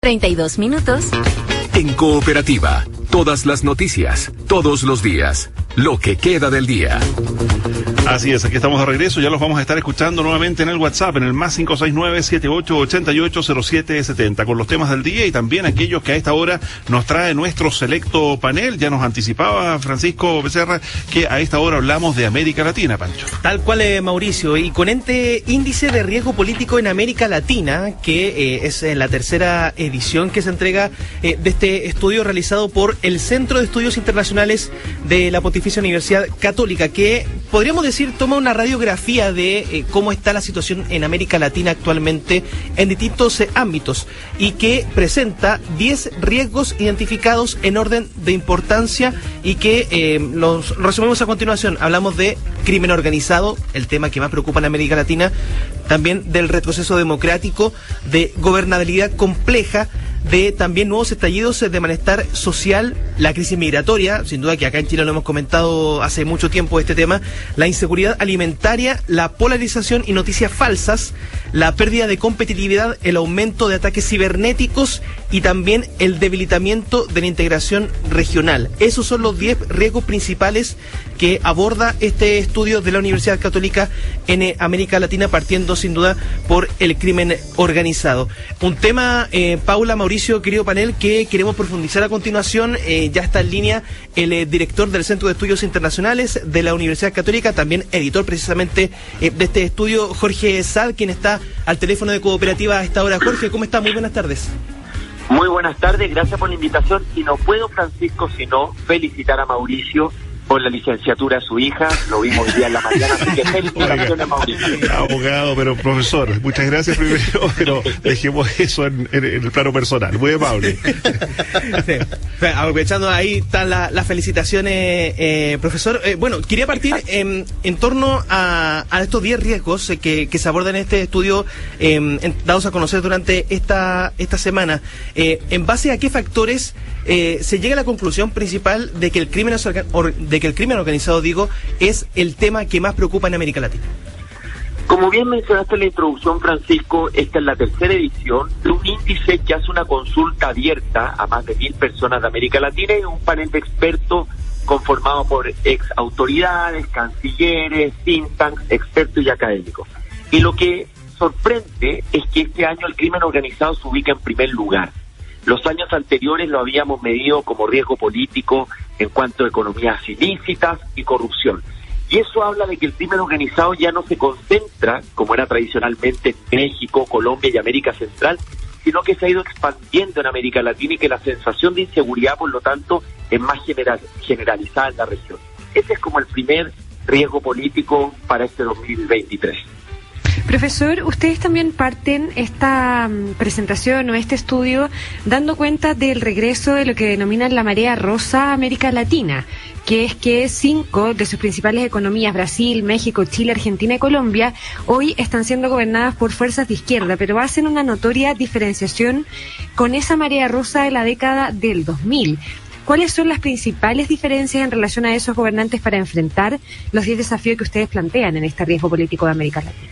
32 minutos. En Cooperativa, todas las noticias, todos los días, lo que queda del día. Así es, aquí estamos de regreso, ya los vamos a estar escuchando nuevamente en el WhatsApp, en el más 569-7888-0770, con los temas del día y también aquellos que a esta hora nos trae nuestro selecto panel. Ya nos anticipaba Francisco Becerra que a esta hora hablamos de América Latina, Pancho. Tal cual, Mauricio, y con este índice de riesgo político en América Latina, que es la tercera edición que se entrega de este estudio realizado por el Centro de Estudios Internacionales de la Pontificia Universidad Católica, que podríamos decir toma una radiografía de cómo está la situación en América Latina actualmente en distintos ámbitos, y que presenta 10 riesgos identificados en orden de importancia y que los resumimos a continuación. Hablamos de crimen organizado, el tema que más preocupa en América Latina, también del retroceso democrático, de gobernabilidad compleja, de también nuevos estallidos de malestar social, la crisis migratoria, sin duda que acá en Chile lo hemos comentado hace mucho tiempo este tema, la inseguridad alimentaria, la polarización y noticias falsas, la pérdida de competitividad, el aumento de ataques cibernéticos y también el debilitamiento de la integración regional. Esos son los 10 riesgos principales que aborda este estudio de la Universidad Católica en América Latina, partiendo sin duda por el crimen organizado. Un tema, Paula, Mauricio, querido panel, que queremos profundizar a continuación. Ya está en línea el director del Centro de Estudios Internacionales de la Universidad Católica, también editor precisamente de este estudio, Jorge Sad, quien está al teléfono de Cooperativa a esta hora. Jorge, ¿cómo está? Muy buenas tardes. Muy buenas tardes, gracias por la invitación. Y no puedo, Francisco, sino felicitar a Mauricio por la licenciatura de su hija. Lo vimos hoy día en la mañana, así que felicitaciones a Mauricio. Abogado, pero profesor, muchas gracias primero, pero dejemos eso en el plano personal. Muy amable. Sí. Aprovechando ahí están las felicitaciones, profesor. Bueno, quería partir en torno a estos 10 riesgos que se abordan en este estudio, dados a conocer durante esta semana. ¿En base a qué factores se llega a la conclusión principal de que el crimen organizado, es el tema que más preocupa en América Latina? Como bien mencionaste en la introducción, Francisco, esta es la tercera edición de un índice que hace una consulta abierta a más de 1.000 personas de América Latina y un panel de expertos conformado por ex autoridades, cancilleres, think tanks, expertos y académicos. Y lo que sorprende es que este año el crimen organizado se ubica en primer lugar. Los años anteriores lo habíamos medido como riesgo político en cuanto a economías ilícitas y corrupción. Y eso habla de que el crimen organizado ya no se concentra, como era tradicionalmente en México, Colombia y América Central, sino que se ha ido expandiendo en América Latina y que la sensación de inseguridad, por lo tanto, es más generalizada en la región. Ese es como el primer riesgo político para este 2023. Profesor, ustedes también parten esta presentación o este estudio dando cuenta del regreso de lo que denominan la marea rosa a América Latina, que es que 5 de sus principales economías, Brasil, México, Chile, Argentina y Colombia, hoy están siendo gobernadas por fuerzas de izquierda, pero hacen una notoria diferenciación con esa marea rosa de la década del 2000. ¿Cuáles son las principales diferencias en relación a esos gobernantes para enfrentar los 10 desafíos que ustedes plantean en este riesgo político de América Latina?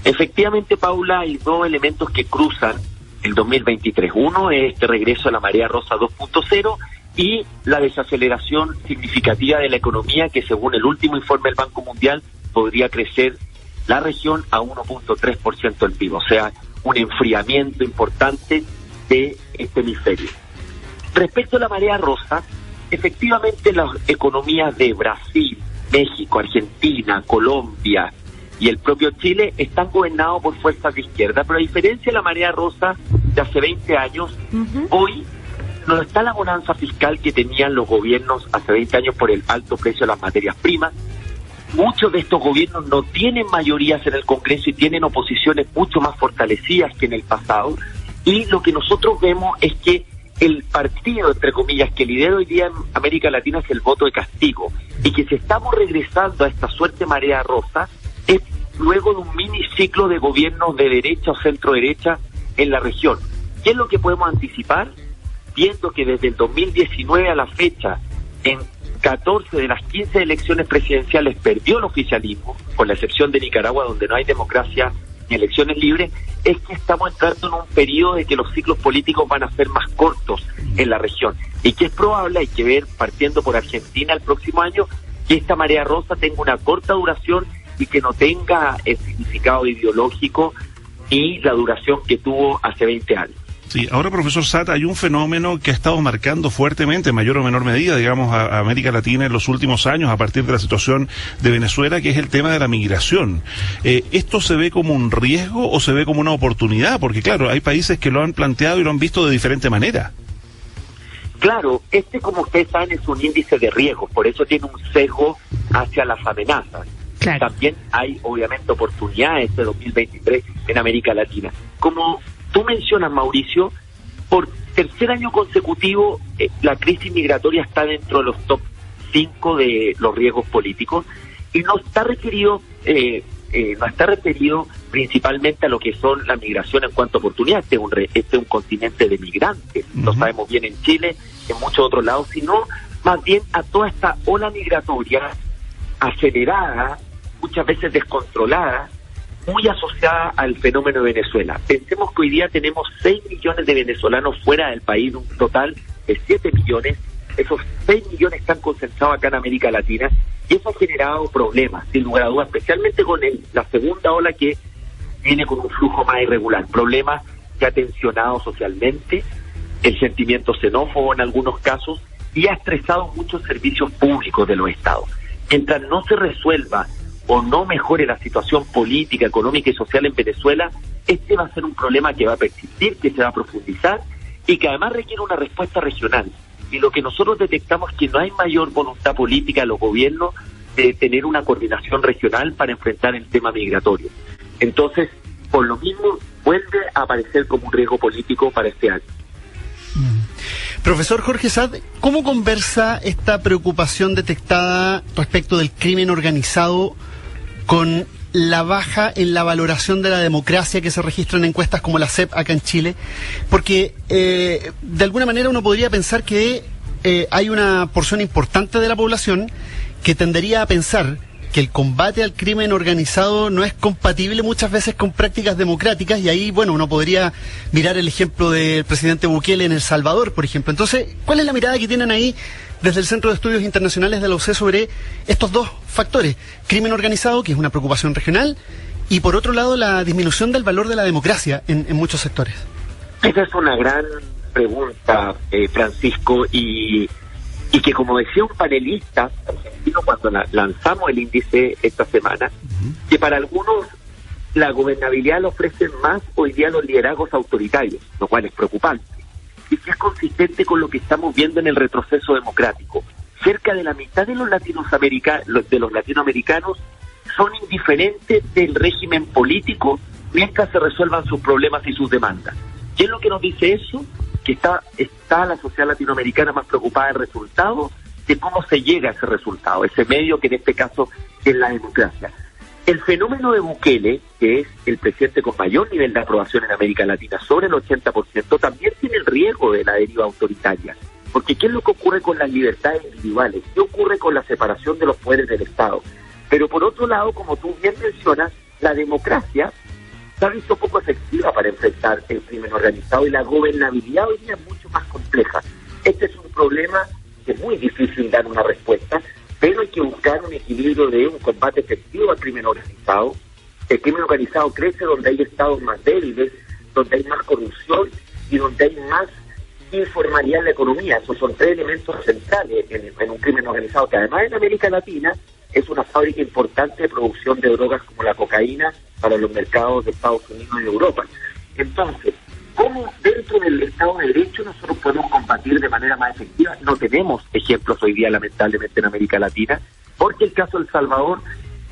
Efectivamente, Paula, hay 2 elementos que cruzan el 2023. Uno es este regreso a la marea rosa 2.0 y la desaceleración significativa de la economía, que según el último informe del Banco Mundial podría crecer la región a 1.3% del PIB, o sea, un enfriamiento importante de este hemisferio. Respecto a la marea rosa, efectivamente las economías de Brasil, México, Argentina, Colombia y el propio Chile están gobernados por fuerzas de izquierda, pero a diferencia de la marea rosa de hace 20 años, hoy no está la bonanza fiscal que tenían los gobiernos hace 20 años por el alto precio de las materias primas. Muchos de estos gobiernos no tienen mayorías en el Congreso y tienen oposiciones mucho más fortalecidas que en el pasado, y lo que nosotros vemos es que el partido, entre comillas, que lidera hoy día en América Latina es el voto de castigo, y que si estamos regresando a esta suerte marea rosa es luego de un miniciclo de gobiernos de derecha o centro derecha en la región. ¿Qué es lo que podemos anticipar? Viendo que desde el 2019 a la fecha, en 14 de las 15 elecciones presidenciales perdió el oficialismo, con la excepción de Nicaragua, donde no hay democracia ni elecciones libres, es que estamos entrando en un periodo de que los ciclos políticos van a ser más cortos en la región, y que es probable, hay que ver, partiendo por Argentina el próximo año, que esta marea rosa tenga una corta duración y que no tenga el significado ideológico ni la duración que tuvo hace 20 años. Sí, ahora, profesor Satt, hay un fenómeno que ha estado marcando fuertemente, en mayor o menor medida, digamos, a América Latina en los últimos años, a partir de la situación de Venezuela, que es el tema de la migración. ¿Esto se ve como un riesgo o se ve como una oportunidad? Porque, claro, hay países que lo han planteado y lo han visto de diferente manera. Claro, como ustedes saben, es un índice de riesgo, por eso tiene un sesgo hacia las amenazas. Claro. También hay, obviamente, oportunidades de 2023 en América Latina. Como tú mencionas, Mauricio, por tercer año consecutivo la crisis migratoria está dentro de los top 5 de los riesgos políticos y no está referido principalmente a lo que son la migración en cuanto a oportunidades. Este es un continente de migrantes, lo sabemos bien en Chile, en muchos otros lados, sino más bien a toda esta ola migratoria acelerada, muchas veces descontrolada, muy asociada al fenómeno de Venezuela. Pensemos que hoy día tenemos 6 millones de venezolanos fuera del país, un total de 7 millones. Esos 6 millones están concentrados acá en América Latina y eso ha generado problemas, sin lugar a dudas, especialmente con la segunda ola que viene con un flujo más irregular. Problemas que ha tensionado socialmente, el sentimiento xenófobo en algunos casos y ha estresado muchos servicios públicos de los estados. Mientras no se resuelva o no mejore la situación política, económica y social en Venezuela, este va a ser un problema que va a persistir, que se va a profundizar y que además requiere una respuesta regional. Y lo que nosotros detectamos es que no hay mayor voluntad política de los gobiernos de tener una coordinación regional para enfrentar el tema migratorio. Entonces, por lo mismo, vuelve a aparecer como un riesgo político para este año. Profesor Jorge Satt, ¿cómo conversa esta preocupación detectada respecto del crimen organizado con la baja en la valoración de la democracia que se registra en encuestas como la CEP acá en Chile? Porque de alguna manera uno podría pensar que hay una porción importante de la población que tendería a pensar que el combate al crimen organizado no es compatible muchas veces con prácticas democráticas, y ahí, bueno, uno podría mirar el ejemplo del presidente Bukele en El Salvador, por ejemplo. Entonces, ¿cuál es la mirada que tienen ahí desde el Centro de Estudios Internacionales de la UC sobre estos dos factores? Crimen organizado, que es una preocupación regional, y por otro lado, la disminución del valor de la democracia en muchos sectores. Esa es una gran pregunta, Francisco, y que, como decía un panelista argentino cuando lanzamos el índice esta semana, que para algunos la gobernabilidad le ofrece más hoy día los liderazgos autoritarios, lo cual es preocupante, y que es consistente con lo que estamos viendo en el retroceso democrático. Cerca de la mitad de los latinoamericanos son indiferentes del régimen político mientras se resuelvan sus problemas y sus demandas. ¿Qué es lo que nos dice eso? Que está la sociedad latinoamericana más preocupada del resultado de cómo se llega a ese resultado, ese medio que en este caso es la democracia. El fenómeno de Bukele, que es el presidente con mayor nivel de aprobación en América Latina, sobre el 80%, también tiene el riesgo de la deriva autoritaria. Porque ¿qué es lo que ocurre con las libertades individuales? ¿Qué ocurre con la separación de los poderes del Estado? Pero por otro lado, como tú bien mencionas, la democracia se ha visto poco efectiva para enfrentar el crimen organizado y la gobernabilidad hoy día es mucho más compleja. Este es un problema que es muy difícil dar una respuesta, pero hay que buscar un equilibrio de un combate efectivo al crimen organizado. El crimen organizado crece donde hay estados más débiles, donde hay más corrupción y donde hay más informalidad en la economía. Esos son 3 elementos centrales en un crimen organizado que además en América Latina es una fábrica importante de producción de drogas como la cocaína para los mercados de Estados Unidos y Europa. Entonces, ¿cómo dentro del Estado de Derecho nosotros podemos combatir de manera más efectiva? No tenemos ejemplos hoy día, lamentablemente, en América Latina, porque el caso de El Salvador,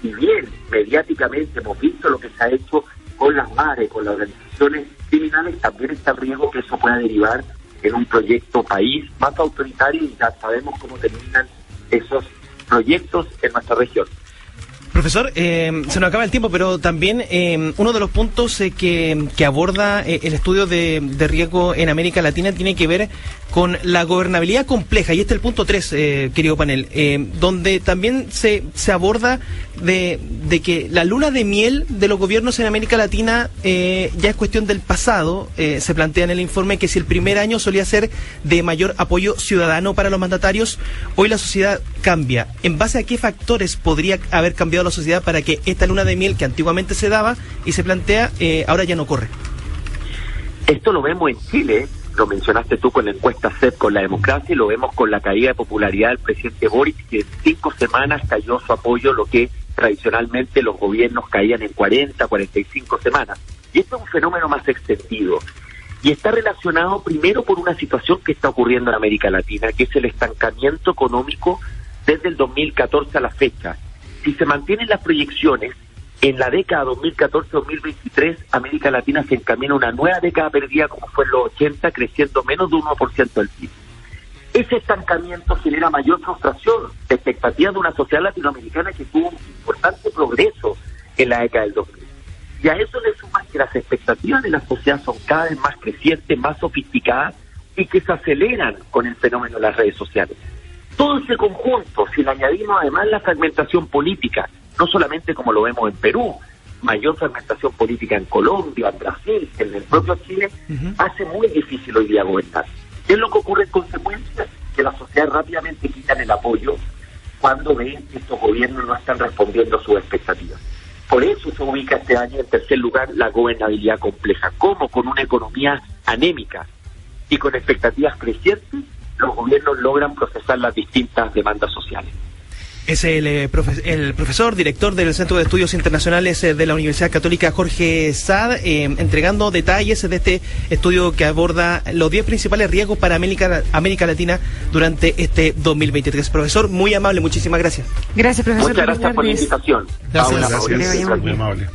si bien mediáticamente hemos visto lo que se ha hecho con las MARE, con las organizaciones criminales, también está el riesgo que eso pueda derivar en un proyecto país más autoritario, y ya sabemos cómo terminan esos proyectos en nuestra región. Profesor, se nos acaba el tiempo, pero también uno de los puntos que aborda el estudio de riesgo en América Latina tiene que ver con la gobernabilidad compleja, y este es el punto 3, querido panel, donde también se aborda de que la luna de miel de los gobiernos en América Latina ya es cuestión del pasado. Se plantea en el informe que si el primer año solía ser de mayor apoyo ciudadano para los mandatarios, hoy la sociedad cambia. ¿En base a qué factores podría haber cambiado la sociedad para que esta luna de miel que antiguamente se daba y se plantea, ahora ya no corre? Esto lo vemos en Chile, lo mencionaste tú con la encuesta CEP con la democracia, y lo vemos con la caída de popularidad del presidente Boric, que en 5 semanas cayó su apoyo, lo que tradicionalmente los gobiernos caían en 40, 45 semanas. Y esto es un fenómeno más extendido. Y está relacionado primero por una situación que está ocurriendo en América Latina, que es el estancamiento económico desde el 2014 a la fecha. Si se mantienen las proyecciones, en la década 2014-2023, América Latina se encamina a una nueva década perdida como fue en los 80, creciendo menos de 1% del PIB. Ese estancamiento genera mayor frustración, expectativa de una sociedad latinoamericana que tuvo un importante progreso en la década del 2000. Y a eso le suman que las expectativas de la sociedad son cada vez más crecientes, más sofisticadas y que se aceleran con el fenómeno de las redes sociales. Todo ese conjunto, si le añadimos además la fragmentación política, no solamente como lo vemos en Perú, mayor fragmentación política en Colombia, en Brasil, en el propio Chile, hace muy difícil hoy día gobernar. ¿Qué es lo que ocurre en consecuencia? Que la sociedad rápidamente quitan el apoyo cuando ven que estos gobiernos no están respondiendo a sus expectativas. Por eso se ubica este año en tercer lugar la gobernabilidad compleja. ¿Cómo? Con una economía anémica y con expectativas crecientes, los gobiernos logran procesar las distintas demandas sociales. Es el profesor, director del Centro de Estudios Internacionales de la Universidad Católica, Jorge Saad, entregando detalles de este estudio que aborda los 10 principales riesgos para América Latina durante este 2023. Profesor, muy amable, muchísimas gracias. Gracias, profesor. Muchas gracias por la invitación. Gracias. Muy amable.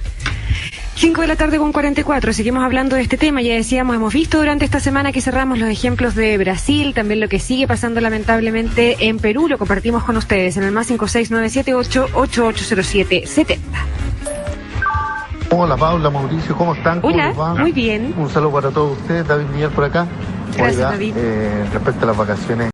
5 de la tarde con 44, seguimos hablando de este tema. Ya decíamos, hemos visto durante esta semana que cerramos los ejemplos de Brasil, también lo que sigue pasando lamentablemente en Perú, lo compartimos con ustedes en el más 56978880770. Hola Paula, Mauricio, ¿cómo están? ¿Cómo Hola, les va? muy bien. Un saludo para todos ustedes, David Miguel por acá. Gracias, Oiga, David. Respecto a las vacaciones